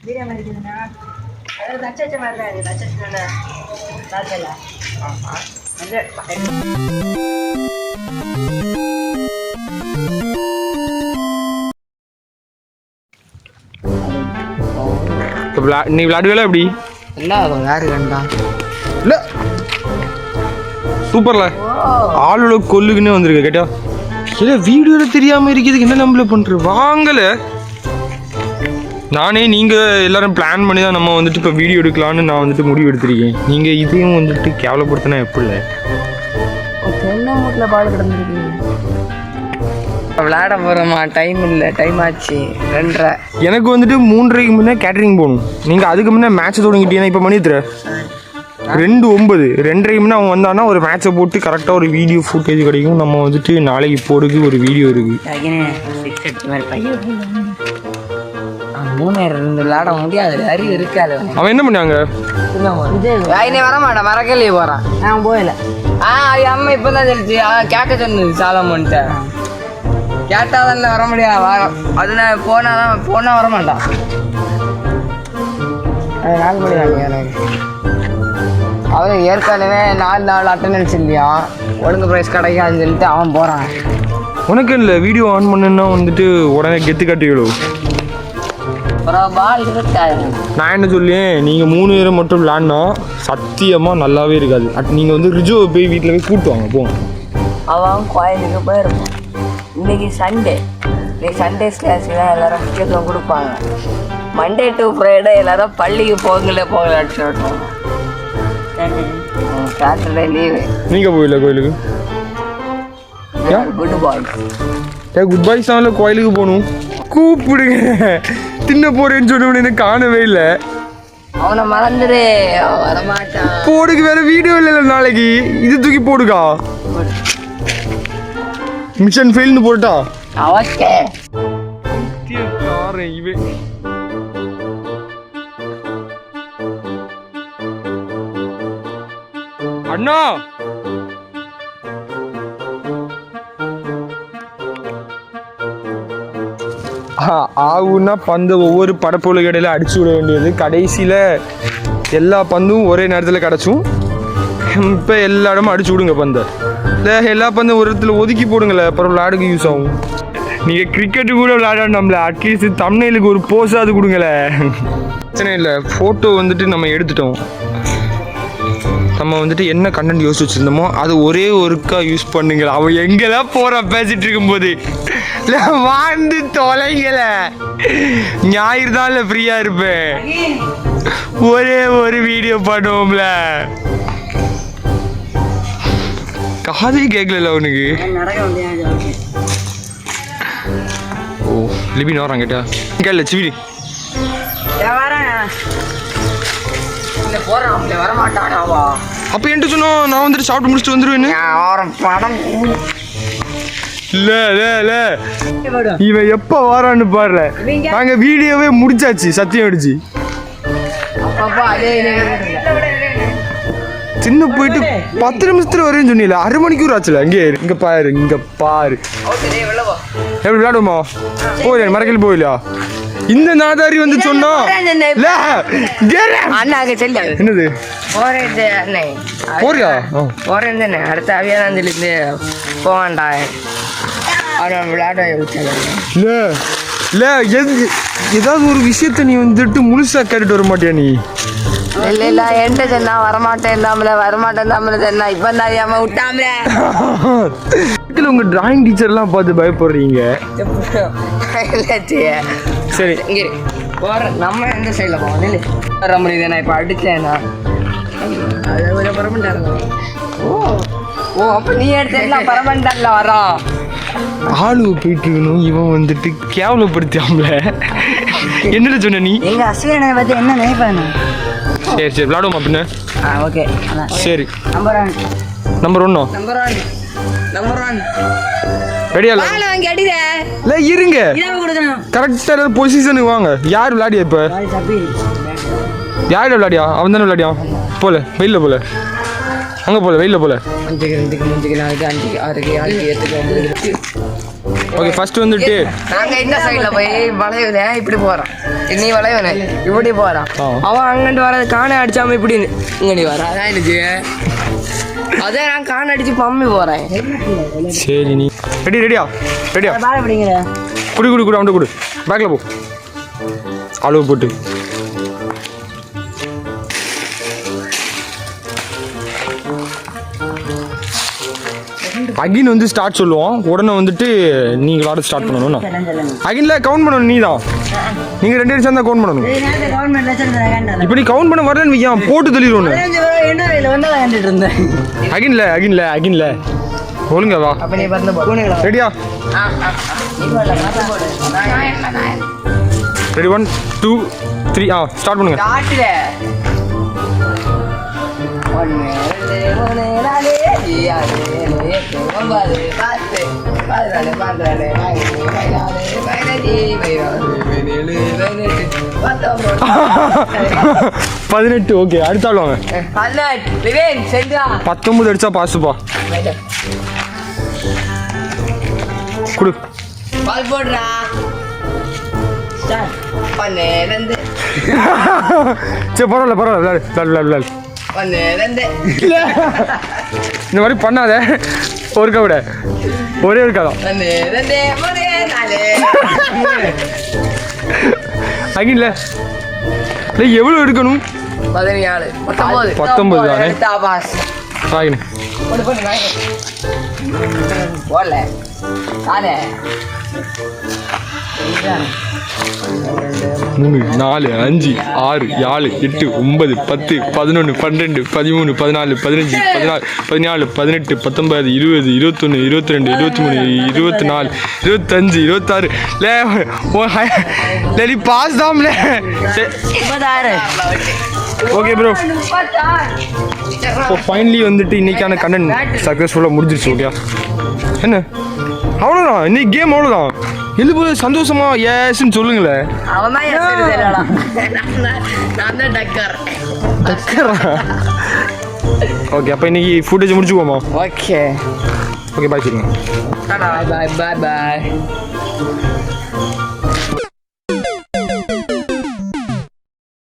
Video மாதிரி இருக்குதுண்ணா. அதாவது நட்சத்திர மாதிரி தான் இருக்குது. நட்சத்திரம் தாத்தல நீ விளையாடுவேல எப்படி என்ன யாரு கண்டா இல்லை சூப்பர்ல ஆளோட கொல்லுக்குன்னே வந்திருக்கு கேட்டா இல்லை வீடியோவில் தெரியாமல் இருக்கிறதுக்கு என்ன நம்மள பண்ணுற வாங்கலை. நானே நீங்கள் எல்லோரும் பிளான் பண்ணி தான் நம்ம வந்துட்டு இப்போ வீடியோ எடுக்கலான்னு நான் வந்துட்டு முடிவு எடுத்திருக்கேன். நீங்கள் இதையும் வந்துட்டு கேவலப்படுத்தினா எப்படி இல்லை என்ன வீட்டில் பால் கிடந்துருக்கு விளையாட போகிறோமா? டைம் இல்லை, டைம் ஆச்சு 2:30. எனக்கு வந்துட்டு 3:30க்கு முன்னே கேட்டரிங் போகணும். நீங்கள் அதுக்கு முன்னே மேட்ச்சை தொடங்கிட்டீங்கன்னா இப்போ பண்ணித்துற 2:09 2:30க்கு முன்னே அவன் வந்தான்னா ஒரு மேட்ச்சை போட்டு கரெக்டாக ஒரு வீடியோ ஃபுட்டேஜ் கிடைக்கும். நம்ம வந்துட்டு நாளைக்கு போடுக்கு ஒரு வீடியோ இருக்குது. 3 நேரம் விளையாட முடியாது, அறிவு இருக்காது. அவன் என்ன பண்ணாங்க? வர மாட்டான், மறக்கலையே போகிறான். நான் போயில அம்மா இப்போ தான் தெரிஞ்சு கேட்க சொன்னது சாலமோன்ட்ட. கேட்டால் தானே வர முடியாது. அது நான் போனால் வர மாட்டான். அது 4 மணி தாங்க எனக்கு. அவன் ஏற்கனவே 4 நாள் அட்டண்டன்ஸ் இல்லையா, ஒழுங்கு ப்ரைஸ் கிடைக்காதுன்னு சொல்லிட்டு அவன் போகிறான். உனக்கு இல்லை வீடியோ ஆன் பண்ணுன்னா வந்துட்டு உடனே கெத்து கட்டிவிடும். நான் என்ன சொல்லேன், நீங்கள் 3 பேரை மட்டும் விளாட்னா சத்தியமாக நல்லாவே இருக்காது. நீங்கள் வந்து ரிஜுவை போய் வீட்டில் போய் கூப்பிட்டு வாங்க போங்க. அவன் கோயிலுக்கு போயிருப்பான். இன்னைக்கு சண்டே, இன்னைக்கு சண்டேஸ் கிளாஸுக்கு தான் எல்லோரும் முக்கியத்துவம் கொடுப்பாங்க. மண்டே டு ஃப்ரைடே எல்லோரும் பள்ளிக்கு போகலான்னு சொல்லிட்டோம். Saturday leave. நீங்கள் போயில கோயிலுக்கு? குட் பாய். குட் பாய்ஸ் தான் கோயிலுக்கு போகணும். கூப்பிடுங்க, தின்ன போறேன்னு சொன்ன எனக்கு காணவே இல்லை. அவனை மறந்துடு, வரமாட்டான். போடுக்கு வேற வீடியோ இல்லை நாளைக்கு. இது தூக்கி போடுக்கா. மிஷன் ஃபெயில்னு போட்டா அவஸ்தே இவே. அண்ணா ஆகுன்னா பந்து ஒவ்வொரு படப்பொருள் இடையில அடிச்சு விட வேண்டியது. கடைசியில் எல்லா பந்தும் ஒரே நேரத்தில் கிடச்சும். இப்போ எல்லா இடமும் அடிச்சு விடுங்க பந்தை. இல்லை எல்லா பந்தும் ஒரு இடத்துல ஒதுக்கி போடுங்களேன், அப்புறம் விளையாடுக்கு யூஸ் ஆகும். நீங்கள் கிரிக்கெட்டு கூட விளையாடாண்டோம்ல, அட்லீஸ்ட் தம்ப்நெயிலுக்கு ஒரு போஸாவது கொடுங்களே. பிரச்சனை இல்லை, ஃபோட்டோ வந்துட்டு நம்ம எடுத்துட்டோம். நம்ம வந்துட்டு என்ன கண்டென்ட் யோசிச்சு வச்சுருந்தோமோ அது ஒரே ஒருக்கா யூஸ் பண்ணுங்கள. அவன் எங்கெல்லாம் போகிறான் பேசிகிட்டு இருக்கும்போது இல்லை வாழ்ந்து தொலைங்கள. ஞாயிறு தான் இல்லை ஃப்ரீயாக இருப்பேன், ஒரே ஒரு வீடியோ பண்ணுவோம்ல. காதே கேட்கல அவனுக்கு. ஓ லிபின் வரான் கேட்டா கேட்கல சிவிடி அப்ப என்கிட்ட சொன்னோம். நான் வந்துட்டு சாப்பிட்டு முடிச்சுட்டு வந்துருவேன்னு. இல்ல இவன் எப்ப வாரான்னு பாருல. நாங்க வீடியோவே முடிச்சாச்சு சத்தியம் அடிச்சு. சின்ன போயிட்டு 10 நிமிஷத்துல வரேன்னு சொன்னீங்களா, 1/2 மணிக்கூர் ஆச்சுல. இங்க பாரு எப்படி விளையாடுமா? போயில மறக்கல் போயிலா? இந்த நாதாரி வந்து சொன்னா என்னது போறியா? போறேன் அடுத்த அவியாதான் சொல்லிட்டு போவான்டா. அவன் விளையாட இல்ல ஏதாவது ஒரு விஷயத்த நீ வந்துட்டு முழுசா கேட்டுட்டு வர மாட்டியா நீ? இல்ல என்கிட்ட சொன்னா வரமாட்டேன் தாமல சொன்னா இப்ப தான் விட்டாமல. உங்க டிராயிங் டீச்சர்லாம் பார்த்து பயப்படுறீங்க. சரி நம்ம எந்த சைடில் போவோம் வர முடியுது. நான் இப்போ அடிச்சேன்னா ஓ அப்போ நீ எடுத்தா பரமண்டால வரோம். ஆளு போயிட்டு இவன் வந்துட்டு கேவலப்படுத்தாமல என்னடா சொன்ன நீ? எங்க அஸ்வினை பத்தி என்ன நினைப்பானு? சரி விளாடுவோம் அப்படின்னு. ஓகே சரி நம்பர் 1 ரெடியா? வாங்கி அடிடே. இல்லை இருங்க, கரெக்டாக பொசிஷனுக்கு வாங்க. யார் விளையாடியா இப்போ? யார் விளையாடியா? அவன் தானே விளையாடியா? போல வெயில போல, அங்கே போல வெயில போல. 5 2 3 4 5 6 7 8 9 ஓகே ஃபர்ஸ்ட் வந்துட்டு நாங்க இந்த சைடுல போய் வளைவுல இப்படி போறோம். நீ வளைவன இப்படி போறான். அவன் அங்கிட்டு வர காணை அடிச்சாம இப்படி இங்கடி வர. அதான் எனக்கு அதான் நான் காணை அடிச்சு பம்மி போறேன். சரி நீ ரெடியா அப்படிங்கிற குடு அவன்கிட்ட குடு. பேக்கில் போ அளவு போட்டு. அகின் வந்து ஸ்டார்ட் சொல்லுவோம். உடனே வந்துட்டு நீங்கள் விளாட ஸ்டார்ட் பண்ணணும். அகின்ல கவுண்ட் பண்ணணும். நீ தான் நீங்கள் 2 பேரும் சேர்ந்தா கவுண்ட் பண்ணணும். இப்போ நீ கவுண்ட் பண்ண வரலன்னு வைக்கான் போட்டு தள்ளிடுவோம். அகின்ல ஒழுங்க வா. ரெடியா? ரெடி 1 2 3 ஸ்டார்ட் பண்ணுங்க. பதினெட்டு. ஓகே அடுத்த ஆள் வாங்க. 19 அடிச்சா பாசுப்பா. குடு. பால் போடுறா. சரி பரவாயில்ல. இந்த மாதிரி பண்ணாத. ஒருக்கா விட ஒரே இருக்காதான். அகின்ல எவ்வளோ எடுக்கணும்? 19 தானே. போடல 3 4 5 6 7 8 9 10 11 12 13 14 15 16 17 18 19 20 21 22 23 24 25 26 லே பாஸ் தாம்ல. Okay bro. ஸோ ஃபைனலி வந்துட்டு இன்னைக்கான கண்டென்ட் சக்ஸஸ்ஃபுல்லாக முடிஞ்சிருச்சு. ஓகே என்ன அவ்வளோதான் இன்னைக்கு கேம். அவ்வளோதான். எழுப்பு சந்தோஷமா ஏஸ்ன்னு சொல்லுங்களேன். ஓகே அப்போ இன்னைக்கு ஃபுட்டேஜ் முடிச்சுக்கோமா? ஓகே பாய் சொல்லுங்க. பாய்.